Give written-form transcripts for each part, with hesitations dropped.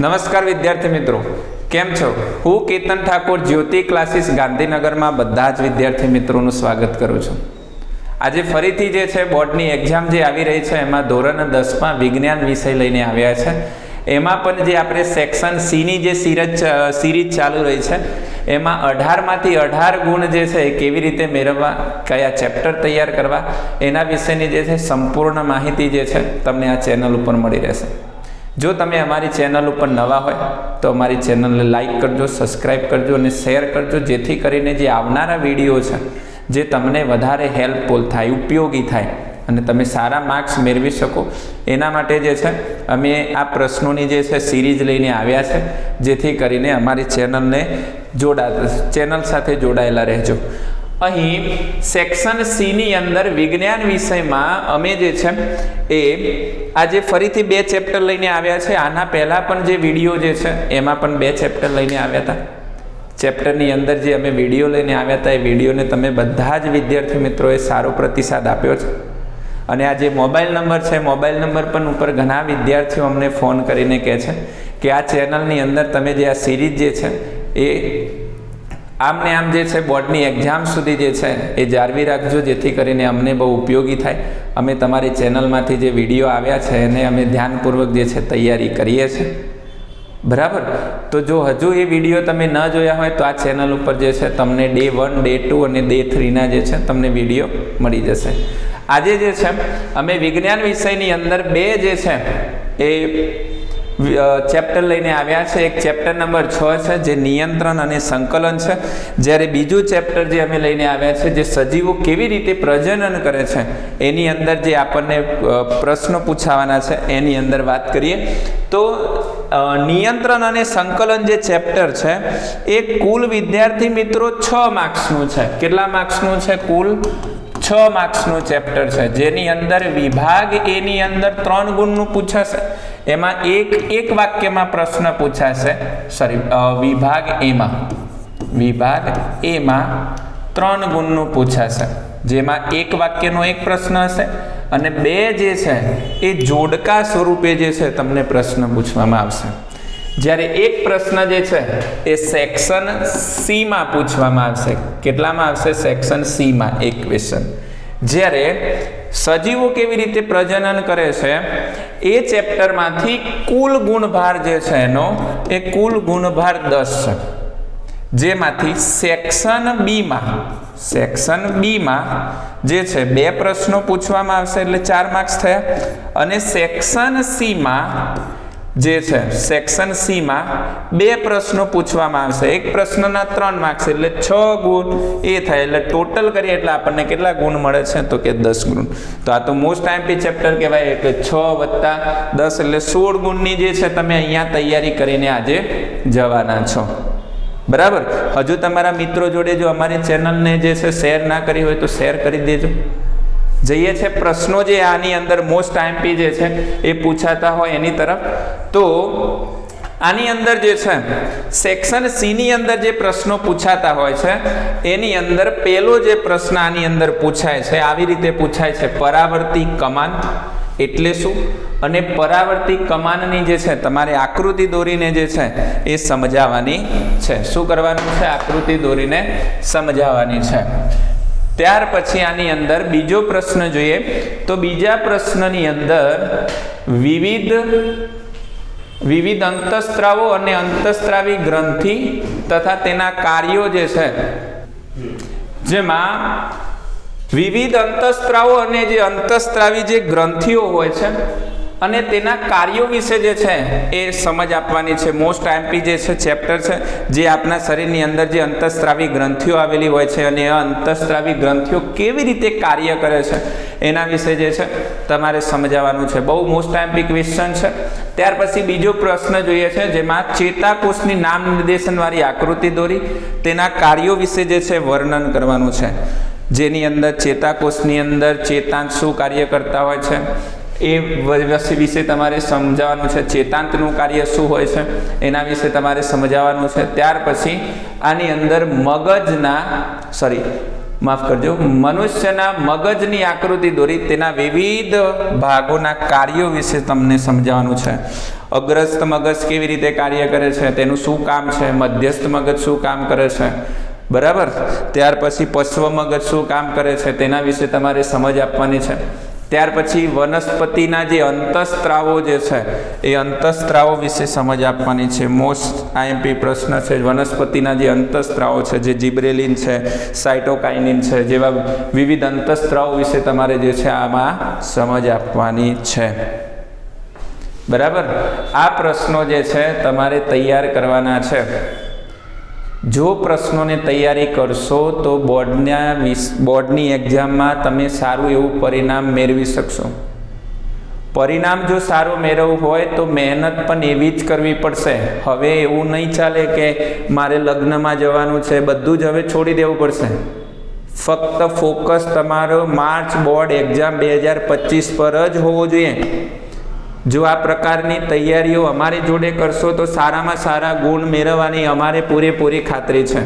નમસ્કાર વિદ્યાર્થી મિત્રો, કેમ છો? હું કેતન ઠાકોર જ્યોતિ ક્લાસીસ ગાંધીનગરમાં બધા જ વિદ્યાર્થી મિત્રોનું સ્વાગત કરું છું. આજે ફરીથી જે છે બોર્ડની એક્ઝામ જે આવી રહી છે એમાં ધોરણ 10માં વિજ્ઞાન વિષય લઈને આવ્યા છે. એમાં પણ જે આપણે સેક્શન સીની જે સિરીઝ ચાલુ રહી છે એમાં 18માંથી 18 ગુણ જે છે એ કેવી રીતે મેળવવા, કયા ચેપ્ટર તૈયાર કરવા, એના વિશેની જે છે સંપૂર્ણ માહિતી જે છે તમને આ ચેનલ ઉપર મળી રહેશે. જો તમે અમારી ચેનલ ઉપર નવા હોય તો અમારી ચેનલને લાઈક કરજો, સબસ્ક્રાઈબ કરજો અને શેર કરજો, જેથી કરીને જે આવનારા વિડીયો છે જે તમને વધારે હેલ્પફુલ થાય, ઉપયોગી થાય અને તમે સારા માર્ક્સ મેળવી શકો. એના માટે જે છે અમે આ પ્રશ્નોની જે છે સિરીઝ લઈને આવ્યા છે, જેથી કરીને અમારી ચેનલ સાથે જોડાયેલા રહેજો. અહીં સેક્શન સીની અંદર વિજ્ઞાન વિષયમાં અમે જે છે એ આજે ફરીથી 2 ચેપ્ટર લઈને આવ્યા છે. આના પહેલાં પણ જે વિડીયો જે છે એમાં પણ 2 ચેપ્ટર લઈને આવ્યા હતા. ચેપ્ટરની અંદર જે અમે વિડીયો લઈને આવ્યા હતા એ વિડીયોને તમે બધા જ વિદ્યાર્થી મિત્રોએ સારો પ્રતિસાદ આપ્યો છે. અને આ જે મોબાઈલ નંબર છે, મોબાઈલ નંબર પણ ઉપર ઘણા વિદ્યાર્થીઓ અમને ફોન કરીને કહે છે કે આ ચેનલની અંદર તમે જે આ સિરીઝ જે છે એ આમને આમ જે છે બોર્ડની એક્ઝામ સુધી જે છે એ જાળવી રાખજો, જેથી કરીને અમને બહુ ઉપયોગી થાય. અમે તમારી ચેનલમાંથી જે વિડીયો આવ્યા છે એને અમે ધ્યાનપૂર્વક જે છે તૈયારી કરીએ છીએ. બરાબર? તો જો હજુ એ વિડીયો તમે ન જોયા હોય તો આ ચેનલ ઉપર જે છે તમને ડે 1, ડે 2 અને ડે 3ના જે છે તમને વિડીયો મળી જશે. આજે જે છે અમે વિજ્ઞાન વિષયની અંદર 2 જે છે એ ચેપ્ટર લઈને આવ્યા છે. એક ચેપ્ટર નંબર 6 છે જે નિયંત્રણ અને સંકલન છે, જ્યારે બીજું ચેપ્ટર જે અમે લઈને આવ્યા છે જે સજીવો કેવી રીતે પ્રજનન કરે છે એની અંદર જે આપણને પ્રશ્નો પૂછાવાના છે એની અંદર વાત કરીએ. તો નિયંત્રણ અને સંકલન જે ચેપ્ટર છે એ કુલ વિદ્યાર્થી મિત્રો 6 માર્ક્સનું છે. કેટલા માર્ક્સનું છે? કુલ 6 માર્ક્સનું ચેપ્ટર છે, જેની અંદર વિભાગ એની અંદર 3 ગુણનું પૂછાશે. એમાં એક વાક્યમાં પ્રશ્ન પૂછાશે. વિભાગ એમાં 3 ગુણનું પૂછાશે, જેમાં એક વાક્યનો એક પ્રશ્ન હશે અને 2 જે છે એ જોડકા સ્વરૂપે જે છે તમને પ્રશ્ન પૂછવામાં આવશે. જ્યારે એક પ્રશ્ન જે છે એ સેક્શન સીમાં પૂછવામાં આવશે. કેટલામાં આવશે? સેક્શન સીમાં એક ક્વેશ્ચન. જ્યારે સજીવો કેવી રીતે પ્રજનન કરે છે એ ચેપ્ટરમાંથી કુલ ગુણભાર જે છે એનો એ કુલ ગુણભાર 10 છે, જેમાંથી સેક્શન બીમાં જે છે 2 પ્રશ્નો પૂછવામાં આવશે એટલે 4 માર્ક્સ થયા. અને સેક્શન સીમાં 2 પ્રશ્નો પૂછવામાં આવશે. એક પ્રશ્નના 3 માર્ક્સ એટલે 6 ગુણ એ થાય. એટલે ટોટલ કરીએ એટલે આપણને કેટલા ગુણ મળે છે? તો કે 10 ગુણ. તો આ તો મોસ્ટ આઈએમપી ચેપ્ટર કહેવાય. એટલે 6 + 10 એટલે 16 ગુણની જે છે તમે અહીંયા તૈયારી કરીને આજે જવાના છો. બરાબર? હજુ તમારા મિત્રો જોડે જો અમારી ચેનલને જે છે શેર ના કરી હોય તો શેર કરી દેજો. જઈએ છે પ્રશ્નો જે આની અંદર મોસ્ટ આઈએમપી જે છે એ પૂછાતા હોય એની તરફ. તો આની અંદર જે છે સેક્શન સીની અંદર જે પ્રશ્નો પૂછાતા હોય છે એની અંદર પહેલો જે પ્રશ્ન આની અંદર પૂછાય છે આવી રીતે પૂછાય છે: પરાવર્તી કમાન એટલે શું? અને પરાવર્તી કમાનની જે છે તમારે આકૃતિ દોરીને જે છે એ સમજાવવાની છે. શું કરવાનું છે? આકૃતિ દોરીને સમજાવવાની છે. ત્યાર પછી આની અંદર બીજો પ્રશ્ન જોઈએ તો બીજા પ્રશ્નની અંદર વિવિધ અંતઃસ્ત્રાવો અને અંતઃસ્ત્રાવી ગ્રંથિ તથા તેના કાર્યો જે છે, જેમાં વિવિધ અંતઃસ્ત્રાવો અને જે અંતઃસ્ત્રાવી જે ગ્રંથિઓ હોય છે અને તેના કાર્યો વિશે જે છે એ સમજ આપવાની છે. મોસ્ટ આઈએમપી જે છે ચેપ્ટર છે, જે આપણા શરીરની અંદર જે અંતઃસ્ત્રાવી ગ્રંથિઓ આવેલી હોય છે અને આ અંતઃસ્ત્રાવી ગ્રંથિઓ કેવી રીતે કાર્ય કરે છે એના વિશે જે છે તમારે સમજાવવાનું છે. બહુ મોસ્ટ આઈએમપી ક્વેશ્ચન છે. ત્યાર પછી બીજો પ્રશ્ન જોઈએ છે, જેમાં ચેતાકોષની નામ નિર્દેશનવાળી આકૃતિ દોરી તેના કાર્યો વિશે જે છે વર્ણન કરવાનું છે. જેની અંદર ચેતાકોષની અંદર ચેતાંત શું કાર્ય કરતા હોય છે એ વિશે તમારે સમજાવવાનું છે. ચેતાંતનું કાર્ય શું હોય છે એના વિશે તમારે સમજાવવાનું છે. ત્યાર પછી આની અંદર માફ કરજો, મનુષ્યના મગજની આકૃતિ દોરી તેના વિવિધ ભાગોના કાર્યો વિશે તમને સમજાવવાનું છે. અગ્રસ્થ મગજ કેવી રીતે કાર્ય કરે છે, તેનું શું કામ છે, મધ્યસ્થ મગજ શું કામ કરે છે, બરાબર. ત્યાર પછી પશ્વ મગજ શું કામ કરે છે તેના વિશે તમારે સમજ આપવાની છે. ત્યાર પછી વનસ્પતિના જે અંતઃસ્ત્રાવો જે છે એ અંતઃસ્ત્રાવો વિશે સમજ આપવાની છે. મોસ્ટ આઈએમપી પ્રશ્ન છે. વનસ્પતિના જે અંતઃસ્ત્રાવો છે, જે જીબ્રેલિન છે, સાઇટોકાઇનિન છે, જેવા વિવિધ અંતઃસ્ત્રાવો વિશે તમારે જે છે આમાં સમજ આપવાની છે, બરાબર. આ પ્રશ્નો જે છે તમારે તૈયાર કરવાના છે. જો પ્રશ્નોને તૈયારી કરશો તો બોર્ડની એક્ઝામમાં તમે સારું એવું પરિણામ મેળવી શકશો. પરિણામ જો સારું મેળવવું હોય તો મહેનત પણ એવી જ કરવી પડશે. હવે એવું નહીં ચાલે કે મારે લગ્નમાં જવાનું છે, બધું જ હવે છોડી દેવું પડશે. ફક્ત ફોકસ તમારો માર્ચ બોર્ડ એક્ઝામ 2025 પર જ હોવો જોઈએ. જો આ પ્રકારની તૈયારીઓ અમારી જોડે કરશો તો સારામાં સારા ગુણ મેળવવાની અમારે પૂરેપૂરી ખાતરી છે,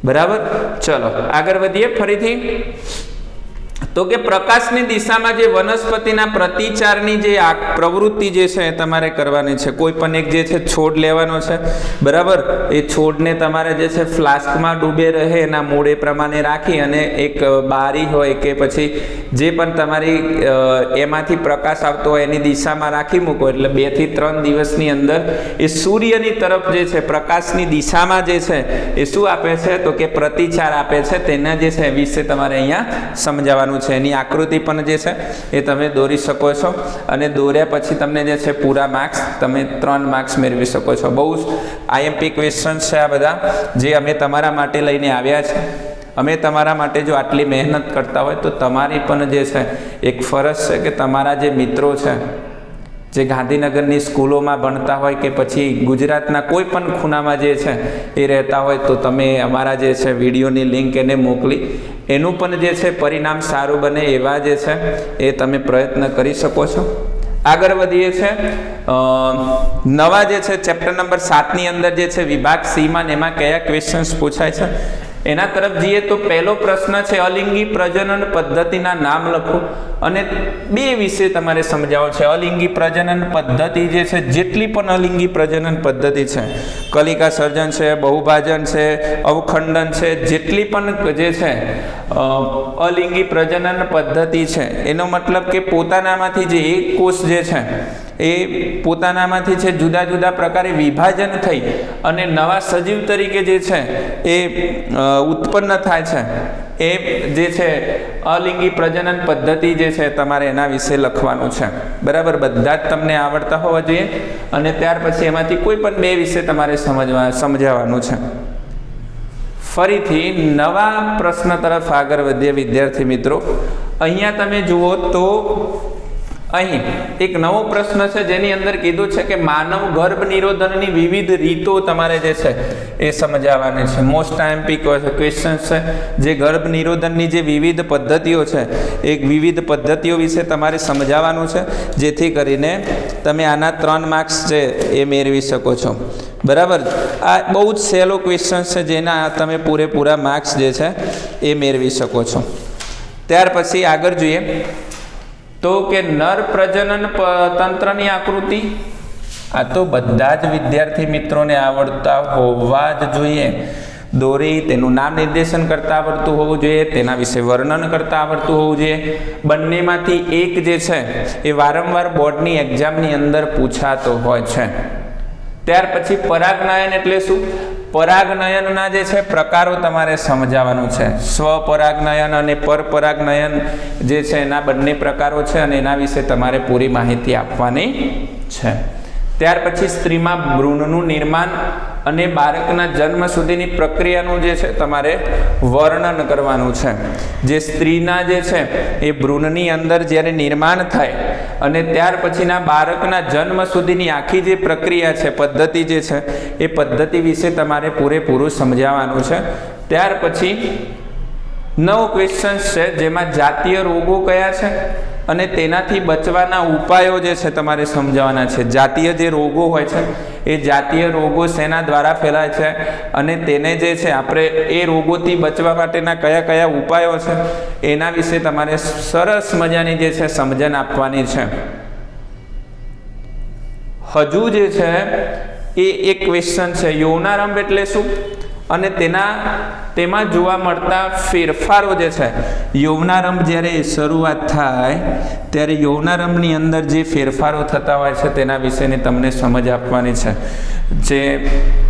બરાબર. ચલો આગળ વધીએ. ફરીથી તો કે પ્રકાશની દિશામાં જે વનસ્પતિના પ્રતિચારની જે પ્રવૃત્તિ જે છે એ તમારે કરવાની છે. કોઈ પણ એક જે છે છોડ લેવાનો છે, બરાબર. એ છોડને તમારે જે છે ફ્લાસ્કમાં ડૂબે રહે એના મૂળ એ પ્રમાણે રાખી અને એક બારી હોય કે પછી જે પણ તમારી એમાંથી પ્રકાશ આવતો હોય એની દિશામાં રાખી મૂકો. એટલે 2 થી 3 દિવસની અંદર એ સૂર્યની તરફ જે છે પ્રકાશની દિશામાં જે છે એ શું આપે છે તો કે પ્રતિચાર આપે છે. તેના જે છે વિશે તમારે અહીંયા સમજાવવાનું છે. એની આકૃતિ પણ જે છે એ તમે દોરી શકો છો અને દોર્યા પછી તમને જે છે પૂરા માર્ક્સ તમે 3 માર્ક્સ મેળવી શકો છો. બહુ આઈએમપી ક્વેશ્ચન છે આ બધા જે અમે તમારા માટે લઈને આવ્યા છે. અમે તમારા માટે જો આટલી મહેનત કરતા હોય તો તમારી પણ જે છે એક ફરજ છે કે તમારા જે મિત્રો છે જે ગાંધીનગરની સ્કૂલોમાં ભણતા હોય કે પછી ગુજરાતના કોઈ પણ ખૂણામાં જે છે એ રહેતા હોય તો તમે અમારા જે છે વિડીયોની લિંક એને મોકલી એનું પણ જે છે પરિણામ સારું બને એવા જે છે એ તમે પ્રયત્ન કરી શકો છો. આગળ વધીએ છે. નવા જે છે ચેપ્ટર નંબર 7ની અંદર જે છે વિભાગ સીમાં એમાં કયા ક્વેશ્ચન્સ પૂછાય છે એના તરફ જઈએ તો પહેલો પ્રશ્ન છે અલિંગી પ્રજનન પદ્ધતિના નામ લખો અને 2 વિશે તમારે સમજાવો છે. અલિંગી પ્રજનન પદ્ધતિ જે છે જેટલી પણ અલિંગી પ્રજનન પદ્ધતિ છે, કલિકા સર્જન છે, બહુભાજન છે, અવખંડન છે, જેટલી પણ જે છે અલિંગી પ્રજનન પદ્ધતિ છે એનો મતલબ કે પોતાનામાંથી જે એક કોષ જે છે એ પોતાનામાંથી છે જુદા જુદા પ્રકારે વિભાજન થઈ અને નવા સજીવ તરીકે જે છે એ ઉત્પન્ન થાય છે. એ જે છે અલિંગી પ્રજનન પદ્ધતિ જે છે તમારે એના વિશે લખવાનું છે, બરાબર. બધા જ તમને આવડતા હોવા જોઈએ અને ત્યાર પછી એમાંથી કોઈ પણ 2 વિશે તમારે સમજાવવાનું છે. ફરીથી નવા પ્રશ્ન તરફ આગળ વધીએ વિદ્યાર્થી મિત્રો. અહીંયા તમે જુઓ તો અહીં એક નવો પ્રશ્ન છે જેની અંદર કીધું છે કે માનવ ગર્ભ નિરોધનની વિવિધ રીતો તમારે જે છે એ સમજાવવાની છે. મોસ્ટ આઈએમપી ક્વેશ્ચન છે જે ગર્ભ નિરોધનની જે વિવિધ પદ્ધતિઓ છે એ વિવિધ પદ્ધતિઓ વિશે તમારે સમજાવવાનું છે જેથી કરીને તમે આના 3 માર્ક્સ છે એ મેળવી શકો છો, બરાબર. આ બહુ જ સહેલો ક્વેશ્ચન છે જેના તમે પૂરેપૂરા માર્ક્સ જે છે એ મેળવી શકો છો. ત્યાર પછી આગળ જોઈએ તો કે નર પ્રજનન તંત્રની આકૃતિ. આ તો બધા જ વિદ્યાર્થી મિત્રોને આવડતા હોવા જ જોઈએ. દોરી તેનું નામ નિર્દેશન કરતા આવડતું હોવું જોઈએ, તેના વિશે વર્ણન કરતા આવડતું હોવું જોઈએ. બંનેમાંથી એક જે છે એ વારંવાર બોર્ડની એક્ઝામની અંદર પૂછાતો હોય છે. ત્યાર પછી પરાગનયન એટલે શું? પરાગનયનના જે છે પ્રકારો તમારે સમજાવવાનું છે. સ્વપરાગનયન અને પરપરાગનયન જે છે એના બંને પ્રકારો છે અને એના વિશે તમારે પૂરી માહિતી આપવાની છે. ત્યાર પછી સ્ત્રીમાં ભ્રૂણનું નિર્માણ અને બાળકના જન્મ સુધીની પ્રક્રિયાનું જે છે તમારે વર્ણન કરવાનું છે. જે સ્ત્રીના જે છે એ ભ્રૂણની અંદર જ્યારે નિર્માણ થાય અને ત્યાર પછીના બાળકના જન્મ સુધીની આખી જે પ્રક્રિયા છે, પદ્ધતિ જે છે એ પદ્ધતિ વિશે તમારે પૂરેપૂરું સમજાવવાનું છે. ત્યાર પછી 9 ક્વેશ્ચન્સ છે જેમાં જાતીય રોગો કયા છે અને તેનાથી બચવાના ઉપાયો જે છે તમારે સમજાવવાના છે. જાતીય જે રોગો હોય છે એ જાતીય રોગો શેના દ્વારા ફેલાય છે અને તેને જે છે આપણે એ રોગોથી બચવા માટેના કયા કયા ઉપાયો છે એના વિશે તમારે સરસ મજાની જે છે સમજણ આપવાની છે. હજુ જે છે એ એક ક્વેશ્ચન છે, યૌનારંભ એટલે શું અને તેમાં જોવા મળતા ફેરફારો જે છે. યૌનારંભ જ્યારે શરૂઆત થાય ત્યારે યૌનારંભની અંદર જે ફેરફારો થતા હોય છે તેના વિશેની તમને સમજ આપવાની છે. જે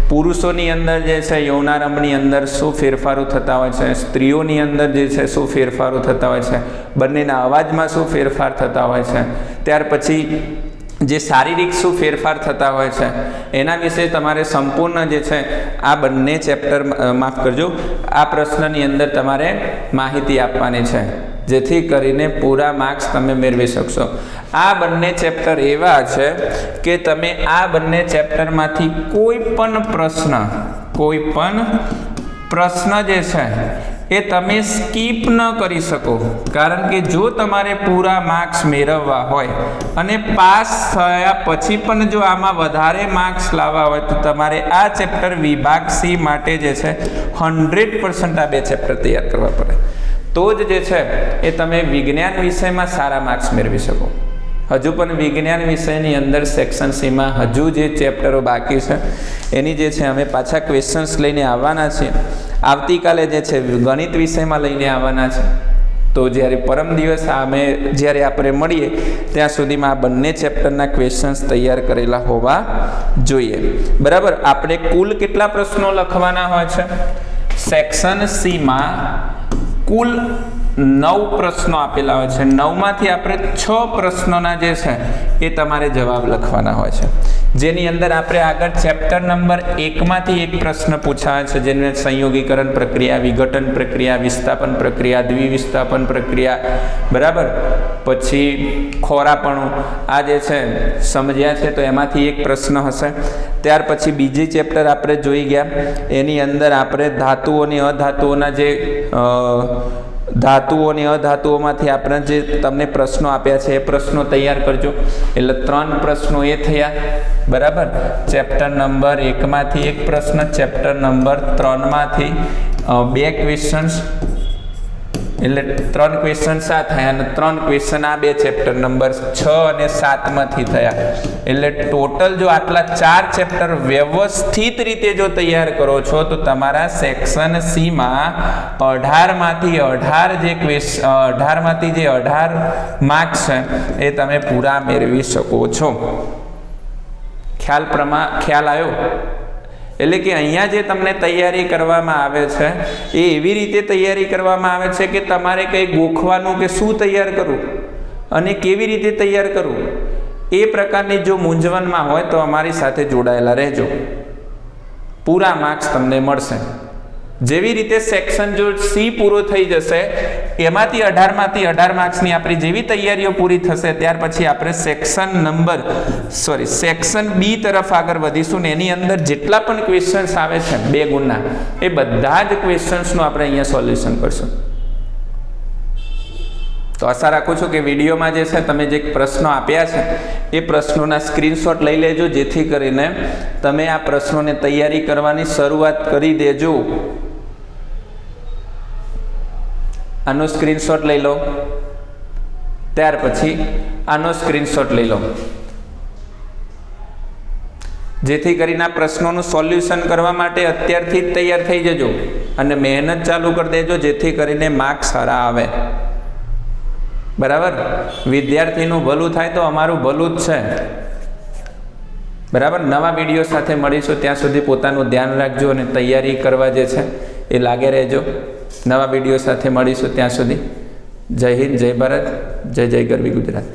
પુરુષોની અંદર જે છે યૌનારંભની અંદર શું ફેરફારો થતા હોય છે, સ્ત્રીઓની અંદર જે છે શું ફેરફારો થતા હોય છે, બંનેના અવાજમાં શું ફેરફાર થતા હોય છે, ત્યાર પછી જે શારીરિક શું ફેરફાર થતા હોય છે એના વિશે તમારે સંપૂર્ણ જે છે આ બંને ચેપ્ટર માફ કરજો આ પ્રશ્નની અંદર તમારે માહિતી આપવાની છે, જેથી કરીને પૂરા માર્ક્સ તમે મેળવી શકશો. આ બંને ચેપ્ટર એવા છે કે તમે આ બંને ચેપ્ટરમાંથી કોઈ પણ પ્રશ્ન જે છે એ તમે સ્કીપ ન કરી શકો. કારણ કે જો તમારે પૂરા માર્ક્સ મેળવવા હોય અને પાસ થયા પછી પણ જો આમાં વધારે માર્ક્સ લાવવા હોય તો તમારે આ ચેપ્ટર વિભાગ સી માટે જે છે 100% આ બે ચેપ્ટર તૈયાર કરવા પડે. તો જ જે છે એ તમે વિજ્ઞાન વિષયમાં સારા માર્ક્સ મેળવી શકો. હજુ પણ વિજ્ઞાન વિષયની અંદર સેક્શન સીમાં હજુ જે ચેપ્ટરો બાકી છે એની જે છે અમે પાછા ક્વેશ્ચન્સ લઈને આવવાના છીએ. આવતીકાલે જે છે ગણિત વિષયમાં લઈને આવવાના છે. તો જ્યારે પરમ દિવસ જ્યારે આપણે મળીએ ત્યાં સુધીમાં આ બંને ચેપ્ટરના ક્વેશ્ચન્સ તૈયાર કરેલા હોવા જોઈએ. બરાબર. આપણે કુલ કેટલા પ્રશ્નો લખવાના હોય છે? સેક્શન સીમાં કુલ 9 પ્રશ્નો આપેલા હોય છે. 9માંથી આપણે 6 પ્રશ્નોના જે છે એ તમારે જવાબ લખવાના હોય છે. જેની અંદર આપણે આગળ ચેપ્ટર નંબર 1માંથી એક પ્રશ્ન પૂછાય છે, જેને સંયોગીકરણ પ્રક્રિયા, વિઘટન પ્રક્રિયા, વિસ્થાપન પ્રક્રિયા, દ્વિવિસ્થાપન પ્રક્રિયા, બરાબર, પછી ખોરાપણું, આ જે છે સમજ્યા છે તો એમાંથી એક પ્રશ્ન હશે. ત્યાર પછી બીજી ચેપ્ટર આપણે જોઈ ગયા, એની અંદર આપણે ધાતુઓની અધાતુઓના જે ધાતુઓની અધાતુઓમાંથી આપણે જે તમને પ્રશ્નો આપ્યા છે એ પ્રશ્નો તૈયાર કરજો. એટલે 3 પ્રશ્નો એ થયા. બરાબર. ચેપ્ટર નંબર 1માંથી એક પ્રશ્ન, ચેપ્ટર નંબર 3માંથી 2 ક્વેશ્ચન્સ, એટલે 3 ક્વેશ્ચન્સ આ થયા અને 3 ક્વેશ્ચન આ બે ચેપ્ટર નંબર 6 અને 7માંથી થયા. એટલે ટોટલ જો આટલા 4 ચેપ્ટર વ્યવસ્થિત રીતે જો તૈયાર કરો છો તો તમારા સેક્શન સીમાં 18માંથી 18 માર્ક્સ છે એ તમે પૂરા મેળવી શકો છો. ખ્યાલ આવ્યો? એટલે કે અહીંયા જે તમને તૈયારી કરવામાં આવે છે એ એવી રીતે તૈયારી કરવામાં આવે છે કે તમારે કંઈ ગોખવાનું કે શું તૈયાર કરવું અને કેવી રીતે તૈયાર કરવું એ પ્રકારની જો મૂંઝવણમાં હોય તો અમારી સાથે જોડાયેલા રહેજો. પૂરા માર્ક્સ તમને મળશે. જેવી રીતે સેક્શન જો સી પૂરો થઈ જશે એમાંથી 18 માર્ક્સની આપણી જેવી તૈયારીઓ પૂરી થશે ત્યાર પછી આપણે સેક્શન બી તરફ આગળ વધીશું ને એની અંદર જેટલા પણ ક્વેશ્ચન્સ આવે છે 2 ગુણના એ બધા જ ક્વેશ્ચન્સનું આપણે અહીંયા સોલ્યુશન કરશું. તો આશા રાખું છું કે વિડીયોમાં જે છે તમે જે પ્રશ્નો આપ્યા છે એ પ્રશ્નોના સ્ક્રીનશોટ લઈ લેજો, જેથી કરીને તમે આ પ્રશ્નોને તૈયારી કરવાની શરૂઆત કરી દેજો. આનો સ્ક્રીનશોટ લઈ લો, ત્યાર પછી આનો સ્ક્રીનશોટ લઈ લો, જેથી કરીને આ પ્રશ્નોનું સોલ્યુશન કરવા માટે અત્યારથી જ તૈયાર થઈ જજો અને મહેનત ચાલુ કરી દેજો, જેથી કરીને માર્ક્સ સારા આવે. બરાબર. વિદ્યાર્થીનું ભલું થાય તો અમારું ભલું જ છે. બરાબર. નવા વિડીયો સાથે મળીશું, ત્યાં સુધી પોતાનું ધ્યાન રાખજો અને તૈયારી કરવા જે છે એ લાગે રહેજો. નવા વિડીયો સાથે મળીશું, ત્યાં સુધી જય હિન્દ, જય ભારત, જય જય ગરવી ગુજરાત.